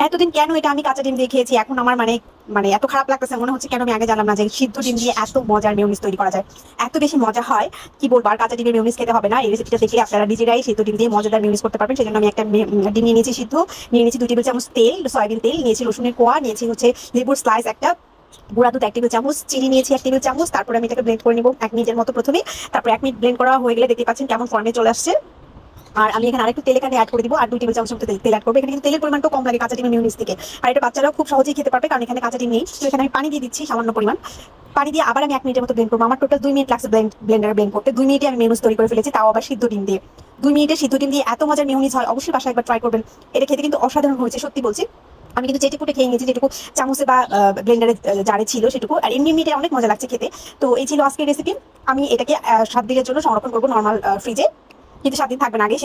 এতদিন কেন এটা আমি কাঁচা ডিম দিয়ে খেয়েছি, এখন আমার মানে মানে এত খারাপ লাগতেছে, মনে হচ্ছে কেন আমি আগে জানলাম না যে সিদ্ধ ডিম দিয়ে এত মজার মেয়োনিজ তৈরি করা যায়। এত বেশি মজা হয় কি বলবো। আর কাঁচা ডিমের মেয়োনিজ খেতে হবে না, এই রেসিপিটা দেখে আপনারা নিজেরাই সিদ্ধ ডিম দিয়ে মজাদার মেয়োনিজ করতে পারবেন। সেজন্য আমি একটা ডিম নিয়ে নিয়েছি সিদ্ধ, নিয়ে নিয়েছি 2 টেবিল চামচ তেল, সয়াবিন তেল নিয়েছি, রসুনের কোয়া নিয়েছি, হচ্ছে লেবুর স্লাইস একটা, গুঁড়া দুধ 1 টেবিল চামচ, চিনি নিয়েছি 1 টেবিল চামচ। তারপর আমি এটাকে ব্লেন্ড করে নিব 1 মিনিটের মতো প্রথমে। তারপর 1 মিনিট ব্লেন্ড করা হয়ে গেলে দেখতে পাচ্ছেন কেমন ফর্মে চলে আসছে। আর আমি এখানে আরেকটু তেল এখানে অ্যাড করে দিব, আর 2 টেবিল চামচ মতো তেল অ্যাড করবো। এখানে কিন্তু তেলের পরিমাণটা কম লাগে কাঁচা ডিমের মেয়োনিজ থেকে। আর এটা বাচ্চারাও খুব সহজেই খেতে পারবে, কারণ এখানে কাঁচা ডিম নেই। তো এখানে আমি পানি দিয়ে দিচ্ছি সামান্য পরিমাণ। পানি দিয়ে আবার আমি 1 মিনিটের মতো ব্লেন্ড করবো। আমার টোটাল 2 মিনিট লাগছে ব্লেন্ডারে ব্লেন্ড করতে। 2 মিনিটে আমি মেয়োনিজ তৈরি করে ফেলেছি, তাও আবার সিদ্ধ ডিম দিয়ে। 2 মিনিটে সিদ্ধ ডিম দিয়ে এত মজার মেয়োনিজ হয়, অবশ্যই বাসায় একবার ট্রাই করবেন। এটা খেতে কিন্তু অসাধারণ হয়েছে, সত্যি বলছি। আমি কিন্তু চেটে কুটে খেয়ে নিয়েছি, যেটুকু চামচে বা ব্লেন্ডারে জারে ছিল সেটুকু। আর এমনি এমনিতে অনেক মজা লাগছে খেতে। তো এই ছিল আজকের রেসিপি। আমি এটাকে 7 দিনের জন্য সংরক্ষণ করবো নর্মাল ফ্রিজে, কিন্তু 7 দিন থাকবে না আগে।